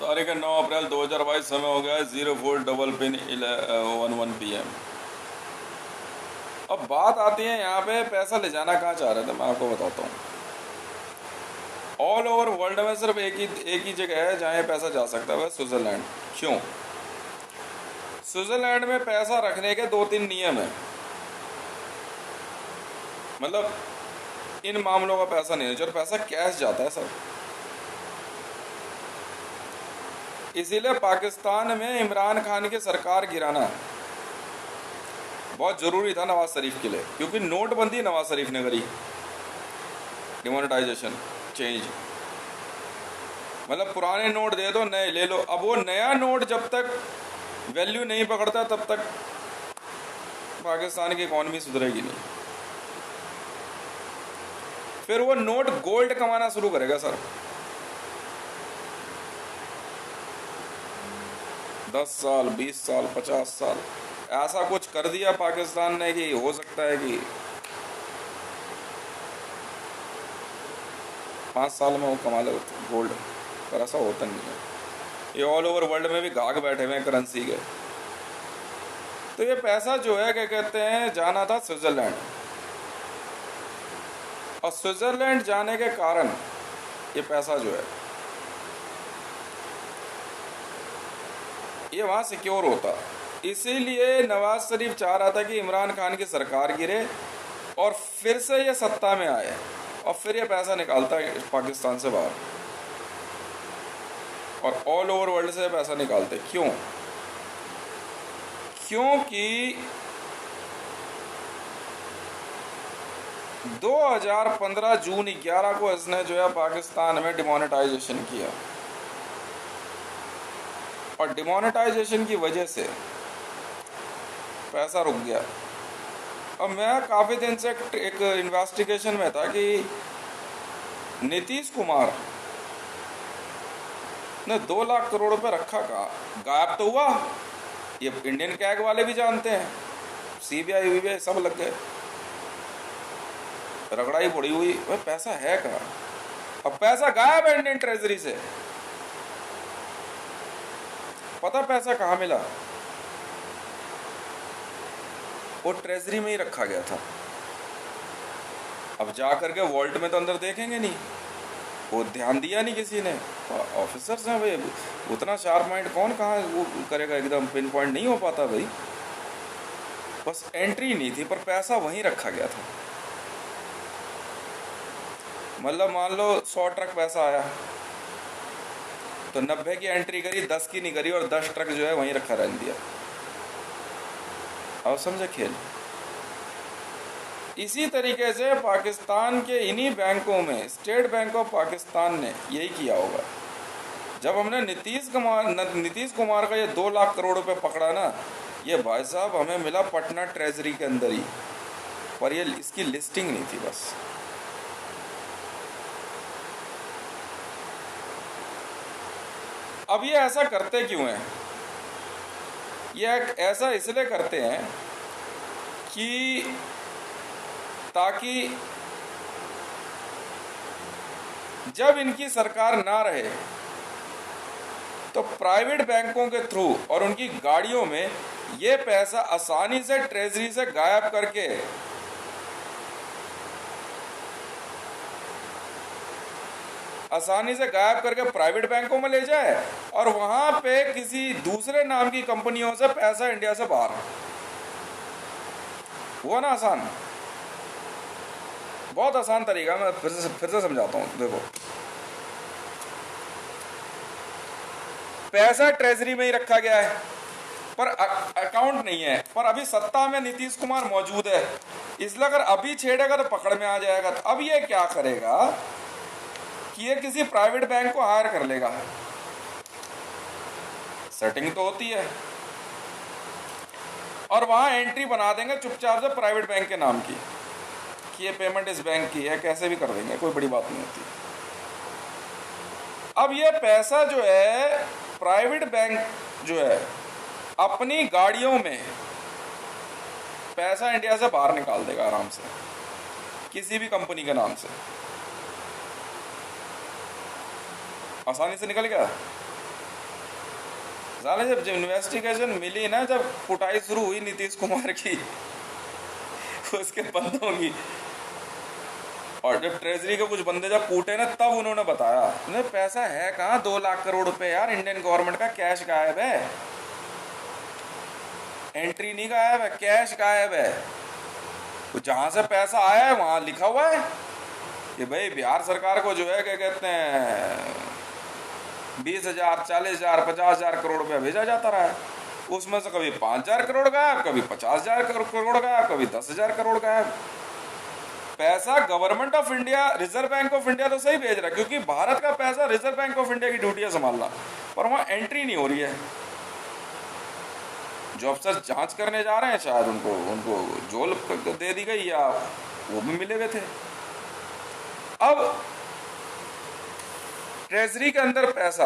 तारीख है 9 अप्रैल 2022। समय हो गया है 04 PM। अब बात आती है यहाँ पे पैसा ले जाना कहाँ चाह रहे थे, मैं आपको बताता हूँ। ऑल ओवर वर्ल्ड में सिर्फ एक ही जगह है जहाँ ये पैसा जा सकता है, वह स्विट्जरलैंड। क्यों? स्विट्जरलैंड में पैसा रखने के 2-3 नियम है। मतलब इन मामलों का पैसा नहीं है, पैसा कैश जाता है सब। इसीलिए पाकिस्तान में इमरान खान की सरकार गिराना बहुत ज़रूरी था नवाज शरीफ के लिए, क्योंकि नोटबंदी नवाज शरीफ ने करी, डिमोनेटाइजेशन, चेंज। मतलब पुराने नोट दे दो, नए ले लो। अब वो नया नोट जब तक वैल्यू नहीं पकड़ता तब तक पाकिस्तान की इकॉनमी सुधरेगी नहीं। फिर वो नोट गोल्ड कमाना शुरू करेगा सर। 10 साल, 20 साल, 50 साल ऐसा कुछ कर दिया पाकिस्तान ने कि हो सकता है कि 5 साल में वो कमा ले गोल्ड, पर ऐसा होता नहीं है। ये ऑल ओवर वर्ल्ड में भी गाग बैठे हुए हैं करेंसी के। तो ये पैसा जो है क्या कहते हैं, जाना था स्विट्जरलैंड, और स्विट्जरलैंड जाने के कारण ये पैसा जो है ये वहाँ सिक्योर होता। इसीलिए नवाज शरीफ चाह रहा था कि इमरान खान की सरकार गिरे और फिर से ये सत्ता में आए, और फिर ये पैसा निकालता है पाकिस्तान से बाहर, और ऑल ओवर वर्ल्ड से पैसा निकालते। क्यों? क्योंकि 2015 जून 11 को इसने जो है पाकिस्तान में डिमोनेटाइजेशन किया, और डिमोनेटाइजेशन की वजह से पैसा रुक गया। अब मैं काफ़ी दिन से एक इन्वेस्टिगेशन में था कि नीतीश कुमार ने 2 लाख करोड़ रुपए रखा कहाँ, गायब तो हुआ। ये इंडियन कैग वाले भी जानते हैं, सीबीआई वीबीआई सब लग गए, रगड़ाई पड़ी हुई, वह पैसा है कहाँ? अब पैसा गायब है इंडियन ट्रेजरी से। पता पैसा कहाँ मिला? वो ट्रेजरी में ही रखा गया था। अब जा करके वॉल्ट में तो अंदर देखेंगे नहीं, वो ध्यान दिया नहीं किसी ने। ऑफिसर्स हैं भाई, उतना शार्प माइंड कौन कहाँ वो करेगा, एकदम पिन पॉइंट नहीं हो पाता भाई। बस एंट्री नहीं थी, पर पैसा वहीं रखा गया था। मतलब मान लो 100 ट्रक पैसा आया, तो 90 की एंट्री करी, 10 की नहीं करी, और 10 ट्रक जो है वहीं रखा रहने दिया। अब समझे खेल। इसी तरीके से पाकिस्तान के इन्हीं बैंकों में स्टेट बैंक ऑफ पाकिस्तान ने यही किया होगा। जब हमने नीतीश कुमार का ये 2 लाख करोड़ रुपए पकड़ा ना, ये भाई साहब हमें मिला पटना ट्रेजरी के अंदर ही, पर ये इसकी लिस्टिंग नहीं थी बस। अब ये ऐसा करते क्यों हैं? ये ऐसा इसलिए करते हैं कि ताकि जब इनकी सरकार ना रहे तो प्राइवेट बैंकों के थ्रू और उनकी गाड़ियों में ये पैसा आसानी से ट्रेजरी से गायब करके प्राइवेट बैंकों में ले जाए, और वहां पे किसी दूसरे नाम की कंपनियों से पैसा इंडिया से बाहर। हुआ ना आसान? बहुत आसान तरीका। मैं फिर से समझाता हूं। देखो, पैसा ट्रेजरी में ही रखा गया है, पर अकाउंट नहीं है। पर अभी सत्ता में नीतीश कुमार मौजूद है, इसलिए अगर अभी छेड़ेगा तो पकड़ में आ जाएगा। तो अब ये क्या करेगा कि ये किसी प्राइवेट बैंक को हायर कर लेगा। सेटिंग तो होती है, और वहां एंट्री बना देंगे चुपचाप से प्राइवेट बैंक के नाम की कि ये पेमेंट इस बैंक की है, कैसे भी कर देंगे, कोई बड़ी बात नहीं होती। अब ये पैसा जो है प्राइवेट बैंक जो है अपनी गाड़ियों में पैसा इंडिया से बाहर निकाल देगा आराम से, किसी भी कंपनी के नाम से आसानी से निकल गया। साले जब इन्वेस्टिगेशन मिली ना, जब कुटाई शुरू हुई नीतीश कुमार की उसके बंदों की, और जब ट्रेजरी के कुछ बंदे जब कूटे ना, तब उन्होंने बताया उन्हें पैसा है कहाँ, 2 लाख करोड़ रुपए यार इंडियन गवर्नमेंट का कैश गायब है, एंट्री नहीं गायब है, कैश गायब है। तो जहां से पैसा आया है वहां लिखा हुआ है कि भाई बिहार सरकार को जो है क्या कहते हैं 20,000, 40,000, 50,000 करोड़ रुपया भेजा जाता रहा है। उसमें से कभी 5,000 करोड़ गायब, कभी 50,000 करोड़ गायब, कभी 10,000 करोड़ गायब। पैसा government of India, reserve bank of India तो सही भेज रहा है, क्योंकि भारत का पैसा रिजर्व बैंक ऑफ इंडिया की ड्यूटी है संभालना, पर वहां एंट्री नहीं हो रही है। जो अफसर जांच करने जा रहे हैं शायद उनको जोल दे दी गई या वो भी मिले हुए थे। अब ट्रेजरी के अंदर पैसा,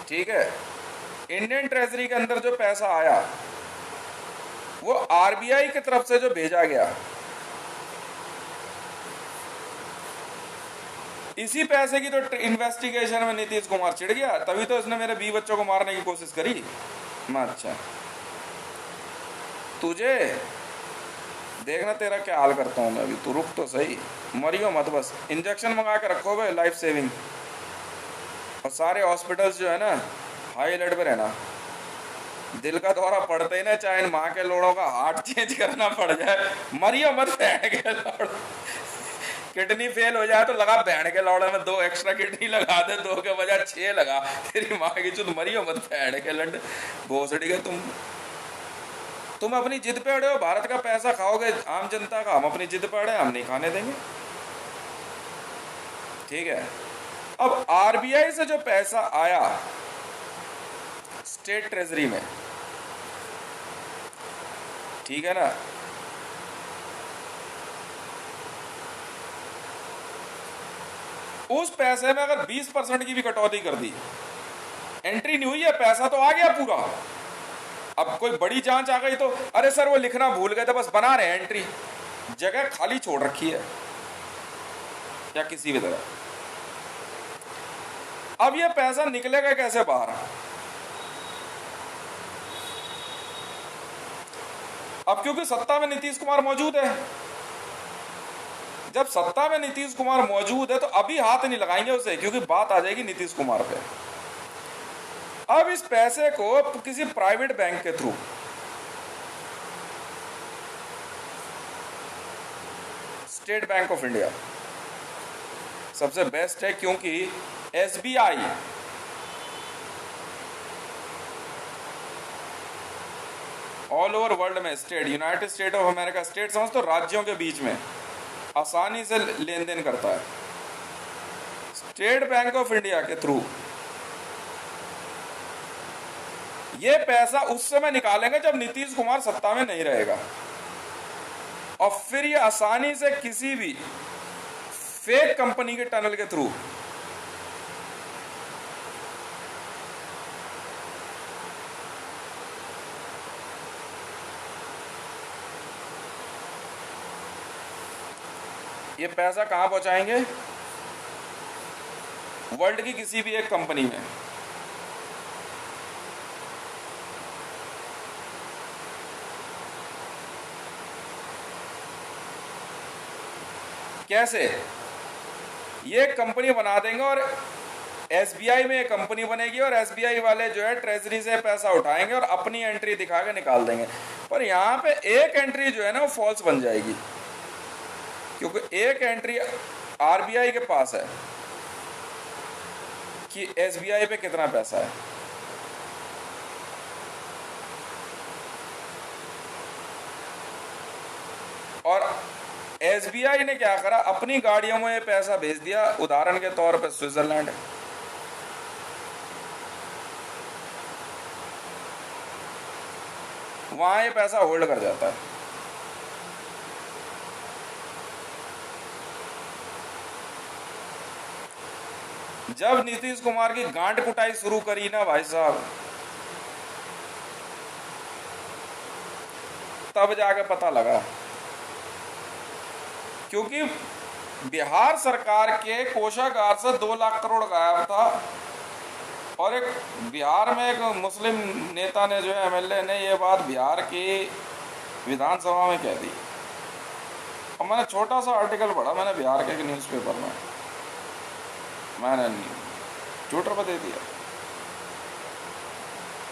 ठीक है, इंडियन ट्रेजरी के अंदर जो पैसा आया वो आरबीआई की तरफ से जो भेजा गया, इसी पैसे की तो इन्वेस्टिगेशन में नीतीश कुमार चिढ़ गया, तभी तो इसने मेरे 20 बच्चों को मारने की कोशिश करी। मैं अच्छा तुझे देखना तेरा क्या हाल करता हूं मैं अभी, तू रुक तो सही, मरियो मत बस। इंजेक्शन मंगा के रखो भाई, लाइफ सेविंग, और सारे हॉस्पिटल्स जो है ना हाई अलर्ट पे रहना। दिल का दौरा पड़ते ही ना, चाहे माँ के लोड़ों का हार्ट चेंज करना पड़ जाए, मरियो मत बहन के लौड़। किडनी फेल हो जाए तो लगा बहन के लौड़े में 2 एक्स्ट्रा किडनी लगा दे, 2 के बजाय 6 लगा, तेरी माँ की चुत, मरियो मत बहन के लंड भोसड़ी के। तुम अपनी जिद पे अड़े हो, भारत का पैसा खाओगे आम जनता का, हम अपनी जिद पे अड़े, हम नहीं खाने देंगे, ठीक है। अब आरबीआई से जो पैसा आया स्टेट ट्रेजरी में, ठीक है ना, उस पैसे में अगर 20% की भी कटौती कर दी, एंट्री नहीं हुई है, पैसा तो आ गया पूरा। अब कोई बड़ी जांच आ गई तो अरे सर वो लिखना भूल गए थे, बस बना रहे हैं एंट्री, जगह खाली छोड़ रखी है या किसी भी तरह। अब ये पैसा निकलेगा कैसे बाहर? अब क्योंकि सत्ता में नीतीश कुमार मौजूद है, जब सत्ता में नीतीश कुमार मौजूद है तो अभी हाथ नहीं लगाएंगे उसे, क्योंकि बात आ जाएगी नीतीश कुमार पे। अब इस पैसे को किसी प्राइवेट बैंक के through, state bank of India सबसे बेस्ट है, क्योंकि एसबीआई ऑल ओवर वर्ल्ड में, state, United state of America, state समझ तो राज्यों के बीच में आसानी से लेन देन करता है। स्टेट बैंक ऑफ इंडिया के थ्रू ये पैसा उस समय निकालेंगे जब नीतीश कुमार सत्ता में नहीं रहेगा, और फिर ये आसानी से किसी भी फेक कंपनी के टनल के थ्रू ये पैसा कहां पहुंचाएंगे? वर्ल्ड की किसी भी एक कंपनी में। कैसे? ये कंपनी बना देंगे और एसबीआई में एक कंपनी बनेगी, और एसबीआई वाले जो है ट्रेजरी से पैसा उठाएंगे और अपनी एंट्री दिखा के निकाल देंगे। पर यहाँ पे एक एंट्री जो है ना वो फॉल्स बन जाएगी, क्योंकि एक एंट्री आरबीआई के पास है कि एसबीआई पे कितना पैसा है, और एसबीआई ने क्या करा, अपनी गाड़ियों में ये पैसा भेज दिया, उदाहरण के तौर पे स्विट्जरलैंड। वहां ये पैसा होल्ड कर जाता है। जब नीतीश कुमार की गांठ कुटाई शुरू करी ना भाई साहब, तब जाके पता लगा, क्योंकि बिहार सरकार के कोषागार से 2 लाख करोड़ गायब था, और एक बिहार में एक मुस्लिम नेता ने जो है एमएलए ने ये बात बिहार की विधानसभा में कह दी। और मैंने छोटा सा आर्टिकल पढ़ा, मैंने बिहार के एक न्यूज़पेपर में, मैंने ट्विटर पर दे दिया।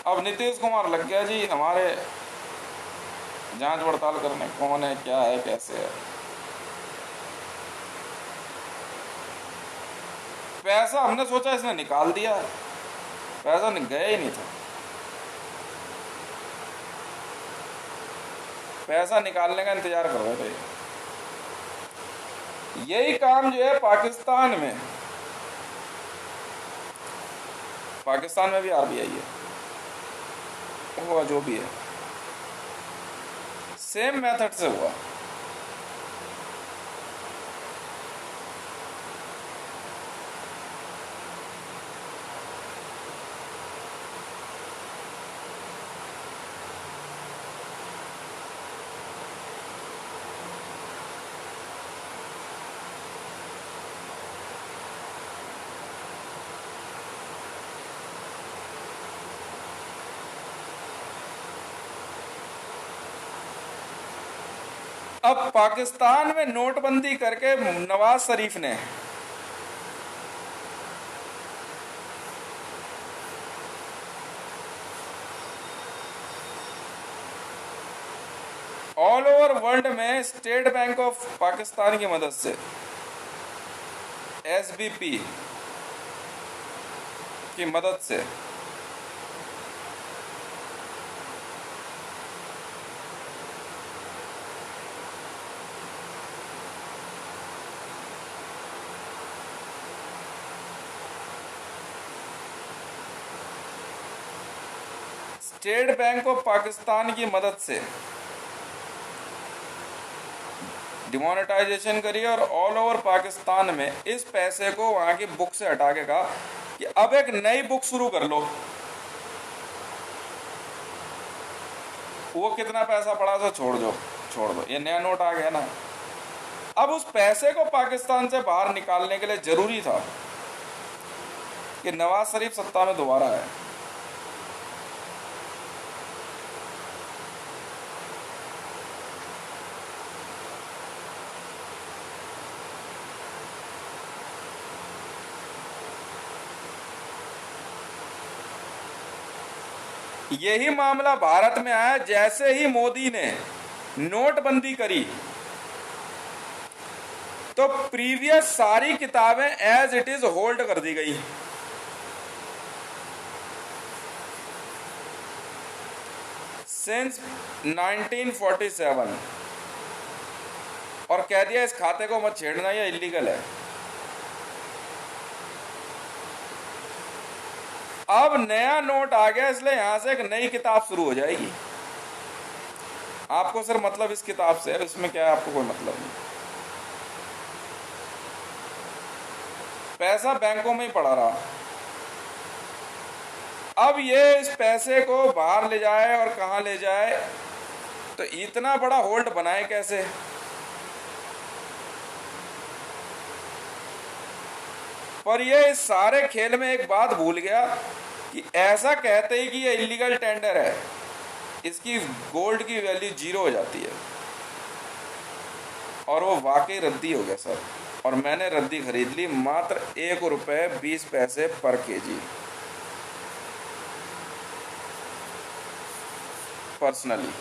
अब नीतीश कुमार लग गया जी हमारे जांच पड़ताल करने, कौन है, क्या है, कैसे है। पैसा हमने सोचा इसने निकाल दिया, पैसा गया ही नहीं था। पैसा निकालने का इंतजार कर रहे थे। यही काम जो है पाकिस्तान में भी आरबीआई है, हुआ जो भी है, सेम मेथड से हुआ। अब पाकिस्तान में नोटबंदी करके नवाज शरीफ ने ऑल ओवर वर्ल्ड में स्टेट बैंक ऑफ पाकिस्तान की मदद से, एसबीपी की मदद से स्टेट बैंक ऑफ पाकिस्तान की मदद से डिमोनेटाइजेशन करी, और ऑल ओवर पाकिस्तान में इस पैसे को वहां की बुक से हटा के कहा कि अब एक नई बुक शुरू कर लो। वो कितना पैसा पड़ा तो छोड़ दो, ये नया नोट आ गया ना। अब उस पैसे को पाकिस्तान से बाहर निकालने के लिए जरूरी था कि नवाज शरीफ सत्ता में दोबारा आए। यही मामला भारत में आया जैसे ही मोदी ने नोटबंदी करी, तो प्रीवियस सारी किताबें एज इट इज होल्ड कर दी गई। सिंस 1947, और कह दिया इस खाते को मत छेड़ना, ये इलीगल है। अब नया नोट आ गया, इसलिए यहां से एक नई किताब शुरू हो जाएगी। आपको सिर्फ मतलब इस किताब से है, इसमें क्या है आपको कोई मतलब नहीं। पैसा बैंकों में ही पड़ा रहा। अब ये इस पैसे को बाहर ले जाए और कहां ले जाए, तो इतना बड़ा होल्ड बनाए कैसे। पर ये इस सारे खेल में एक बात भूल गया कि ऐसा कहते ही कि ये इलीगल टेंडर है, इसकी गोल्ड की वैल्यू 0 हो जाती है। और वो वाकई रद्दी हो गया सर, और मैंने रद्दी खरीद ली मात्र ₹1.20 पर केजी पर्सनली।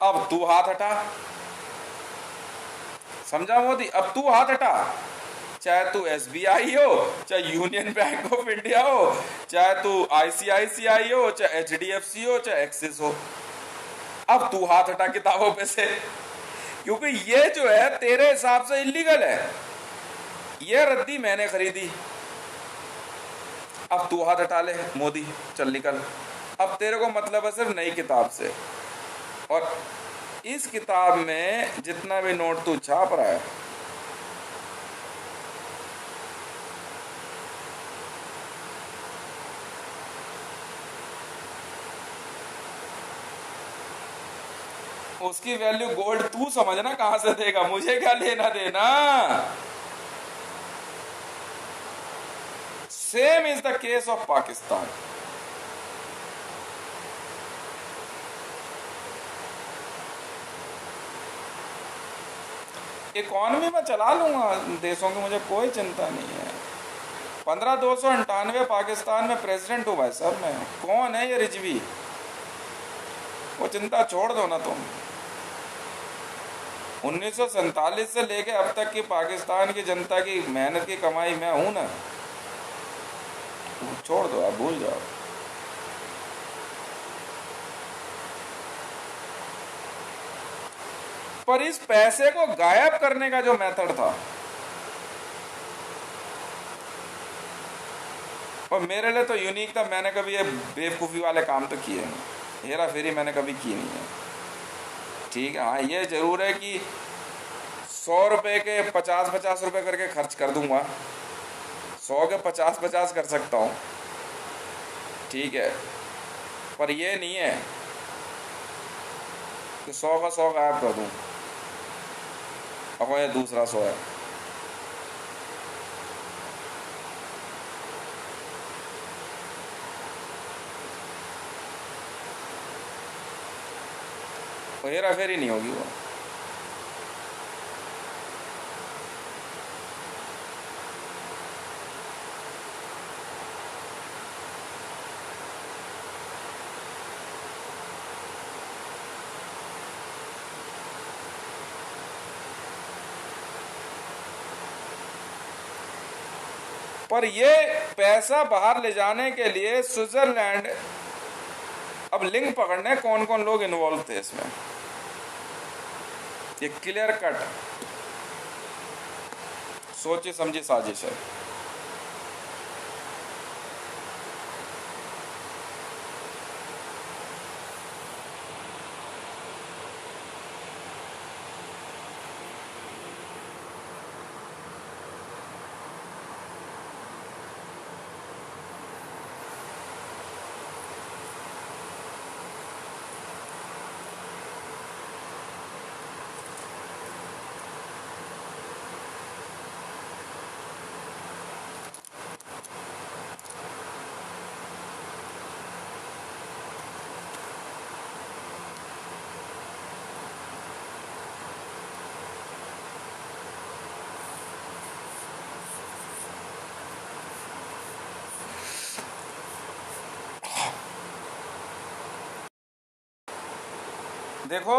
अब तू हाथ हटा, समझा मोदी, अब तू हाथ हटा। चाहे तू एसबीआई हो, चाहे यूनियन बैंक ऑफ इंडिया हो, चाहे तू आईसीआईसीआई हो, चाहे एचडीएफसी हो, चाहे एक्सिस हो, अब तू हाथ हटा किताबों पे से, क्योंकि ये जो है तेरे हिसाब से इलीगल है। ये रद्दी मैंने खरीदी, अब तू हाथ हटा ले मोदी, चल निकल। अब तेरे को मतलब है सिर्फ नई किताब से, और इस किताब में जितना भी नोट तू छाप रहा है, उसकी वैल्यू गोल्ड तू समझना कहां से देगा, मुझे क्या लेना देना। Same is the case of Pakistan. Economy में चला लूंगा देशों की, मुझे कोई चिंता नहीं है। 15,298 पाकिस्तान में प्रेसिडेंट हूँ भाई साहब मैं। कौन है ये रिजवी, वो चिंता छोड़ दो ना तुम। 1947 से लेके अब तक की पाकिस्तान की जनता की मेहनत की कमाई मैं हूं ना, छोड़ दो, आप भूल जाओ। पर इस पैसे को गायब करने का जो मेथड था, और मेरे लिए तो यूनिक था। मैंने कभी ये बेवकूफ़ी वाले काम तो किए नहीं, हेरा फेरी मैंने कभी की नहीं है, ठीक है। हाँ ये जरूर है कि 100 रुपए के 50-50 रुपए करके खर्च कर दूंगा, 100 के 50-50 कर सकता हूँ, ठीक है। पर ये नहीं है कि 100 का 100 गायब कर दूँ, अब ये दूसरा 100 है। हेरा फेरी नहीं होगी वो। पर ये पैसा बाहर ले जाने के लिए स्विट्जरलैंड, अब लिंक पकड़ने कौन कौन लोग इन्वॉल्व थे इसमें, ये क्लियर कट सोची समझी साजिश है। देखो,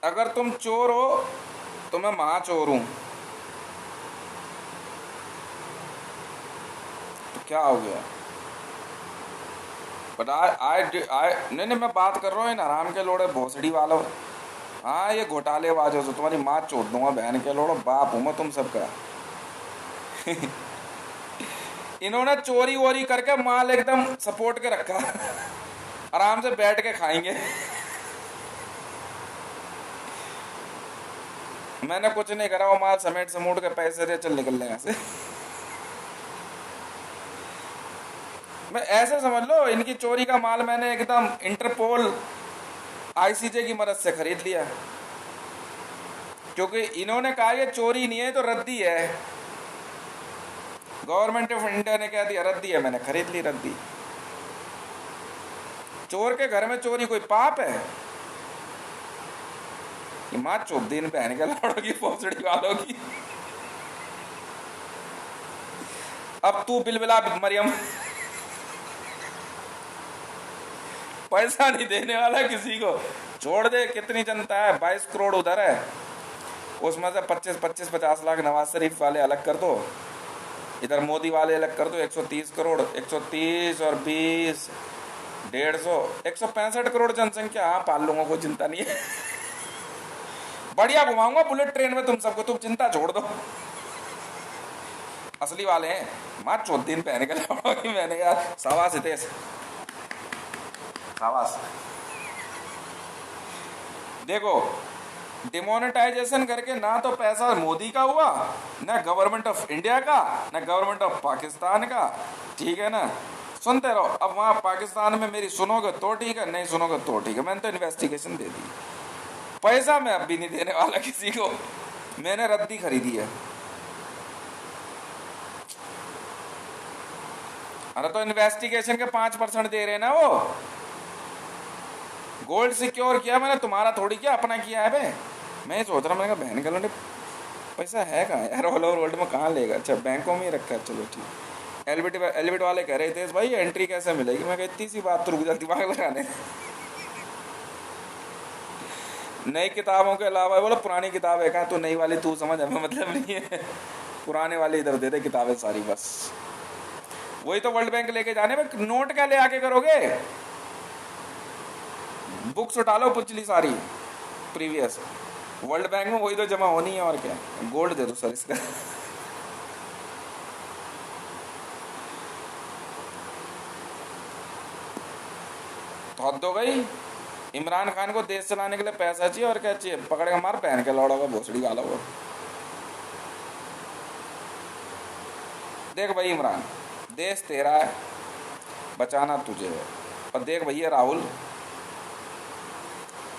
अगर तुम चोर हो तो मैं महाचोर हूं, तो क्या हो गया। बट आई नहीं नहीं, मैं बात कर रहा हूँ इन हराम के लोड़े भोसड़ी वालों। हाँ ये घोटालेबाज हो तो तुम्हारी माँ चोट दूंगा, बहन के लोड़ो, बाप हूँ मैं तुम सबका। इन्होंने चोरी वोरी करके माल एकदम सपोर्ट के रखा, आराम से बैठ के खाएंगे। मैंने कुछ नहीं करा, वो माल समेट समूट के पैसे दे, चल निकल लेगा से। मैं ऐसे समझ लो, इनकी चोरी का माल मैंने एकदम इंटरपोल आईसीजे की मदद से खरीद लिया, क्योंकि इन्होंने कहा ये चोरी नहीं है तो रद्दी है। गवर्नमेंट ऑफ इंडिया ने कह दिया रद्दी है, मैंने खरीद ली रद्दी। चोर के घर में चोरी कोई पाप है? ये माँ चोप दिन पहन के लौड़ो की भोसड़ी वालों की। अब तू बिलबिला मरियम, पैसा नहीं देने वाला किसी को, छोड़ दे। कितनी जनता है, 22 करोड़ उधर है, उसमें से 25-50 लाख नवाज शरीफ वाले अलग कर दो, इधर मोदी वाले अलग कर दो, 130 करोड़, 130 और 20 150 165 करोड़ जनसंख्या। हाँ पाल लूंगा, कोई चिंता नहीं है। बढ़िया घुमाऊंगा बुलेट ट्रेन में तुम सबको, तुम चिंता छोड़ दो। असली वाले हैं, मार 14 दिन पहने के मैंने यार, शाबाश हितेश, शाबाश। देखो, डिमोनेटाइजेशन करके ना तो पैसा मोदी का हुआ, ना गवर्नमेंट ऑफ इंडिया का, ना गवर्नमेंट ऑफ पाकिस्तान का, ठीक है ना। सुनते रहो। अब वहां पाकिस्तान में मेरी सुनोगे तो ठीक है, नहीं सुनोगे तो ठीक है। मैंने तो इन्वेस्टिगेशन दे दी, पैसा मैं अब भी नहीं देने वाला किसी को, मैंने रद्दी खरीदी है। अरे तो इन्वेस्टिगेशन के 5% दे रहे ना वो। गोल्ड सिक्योर किया मैंने, तुम्हारा थोड़ी किया, अपना किया है बे। मैं सोच रहा, मैंने कहा बहन का पैसा है कहाँ यार, ऑल ओवर वर्ल्ड में कहाँ लेगा। अच्छा बैंकों में ही रखा है, चलो ठीक। एलबिट वाले कह रहे थे भाई एंट्री कैसे मिलेगी, मैं कहा इतनी सी बात तो रुक जा, दिमाग लगाने। नई किताबों के अलावा बोला पुरानी किताब है कहाँ, तो नई वाली तू समझ, हमें मतलब नहीं है। पुराने वाले इधर दे दे किताबें सारी बस। वही तो वर्ल्ड बैंक लेके जाने में, नोट क्या ले आके करोगे, बुक्स उठा लो पिछली सारी प्रीवियस, वर्ल्ड बैंक में वही तो जमा होनी है और क्या। गोल्ड दे दो सर इसका। तो हद हो गई। इमरान खान को देश चलाने के लिए पैसा चाहिए और क्या चाहिए, पकड़ के मार पहन के लौड़ा हुआ भोसड़ी वाला वो। देख भाई इमरान, देश तेरा है, बचाना तुझे है। और देख भैया राहुल,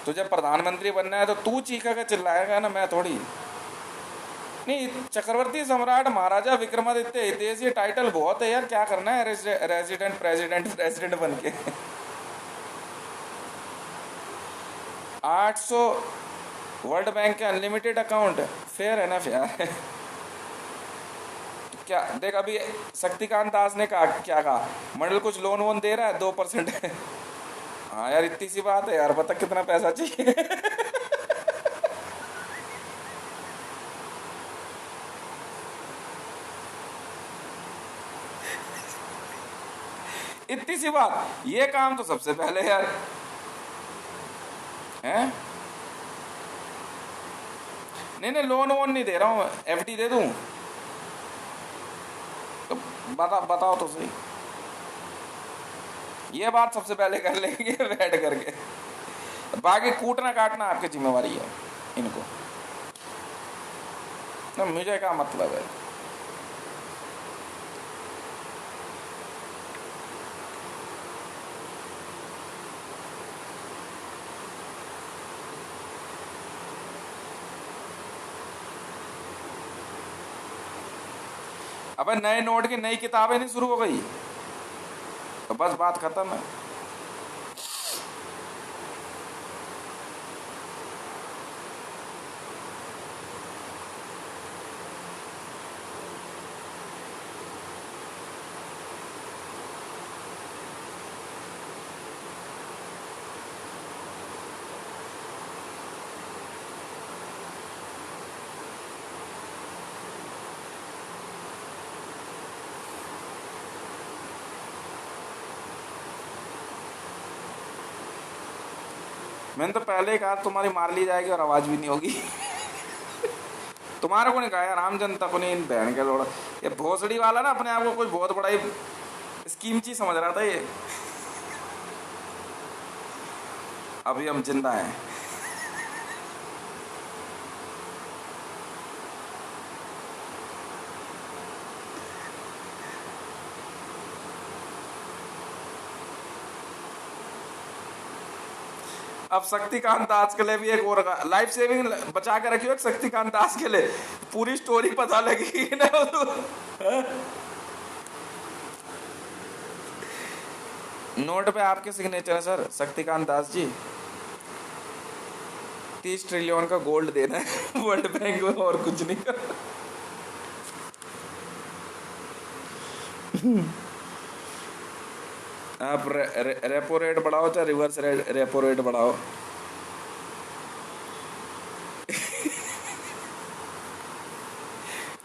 तुझे प्रधानमंत्री बनना है तो तू चीखा के चिल्लाएगा ना, मैं थोड़ी। नहीं, चक्रवर्ती सम्राट महाराजा विक्रमादित्य हितेश ये टाइटल बहुत है यार, क्या करना है रेजिडेंट प्रेसिडेंट बन के। 800 वर्ल्ड बैंक के अनलिमिटेड अकाउंट, फेयर है ना फेयर। क्या देख, अभी शक्तिकांत दास ने कहा, क्या कहा, मंडल कुछ लोन वोन दे रहा है 2%। हाँ यार इतनी सी बात है यार, बता कितना पैसा चाहिए। इतनी सी बात, ये काम तो सबसे पहले यार है। नहीं लोन वोन नहीं दे रहा हूँ, एफडी दे दूं तो बताओ तो सही। ये बात सबसे पहले कर लेंगे बैठ करके, बाकी कूटना काटना आपकी जिम्मेवारी है इनको ना, मुझे क्या मतलब है। अबे नए नोट की नई किताबें नहीं शुरू हो गई तो बस बात खत्म है। मैंने तो पहले ही कहा तुम्हारी मार ली जाएगी और आवाज भी नहीं होगी। तुम्हारे को नहीं कहा यार, आम जनता को नहीं, इन बहन के लोड़ा। ये भोसड़ी वाला ना अपने आप को कोई बहुत बड़ा ही स्कीम चीज समझ रहा था ये। अभी हम जिंदा हैं। अब शक्तिकांत दास के लिए भी एक और लाइफ सेविंग बचा के रखियो, एक शक्तिकांत दास के लिए पूरी स्टोरी पता लगी ना। नोट पे आपके सिग्नेचर है सर शक्तिकांत दास जी। 30 ट्रिलियन का गोल्ड देना है वर्ल्ड बैंक में, और कुछ नहीं। आप रेपो रेट बढ़ाओ चाहे रिवर्स रेपो रेट बढ़ाओ।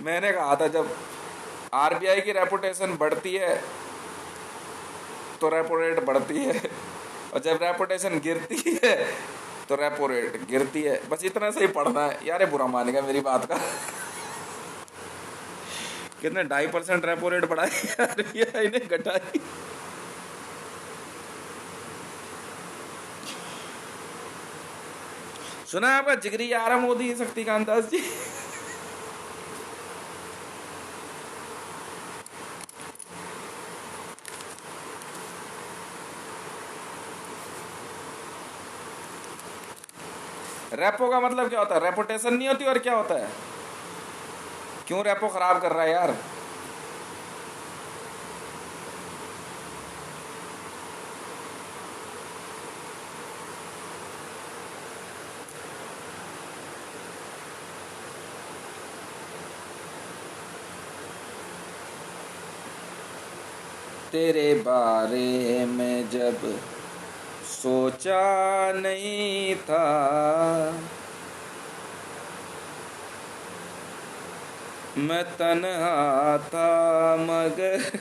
मैंने कहा था जब आरबीआई की रेपुटेशन बढ़ती है तो रेपो रेट बढ़ती है, और जब रेपुटेशन गिरती है तो रेपो रेट गिरती है। बस इतना सही पढ़ना है यार, बुरा मानेगा मेरी बात का। कितने 2.5% रेपो रेट बढ़ाई, इन्हें घटाई। सुना आपका जिगरी यार मोदी शक्तिकांत दास जी। रेपो का मतलब क्या होता है? रेपुटेशन नहीं होती और क्या होता है? क्यों रेपो खराब कर रहा है यार? तेरे बारे में जब सोचा नहीं था, मैं तन्हा था मगर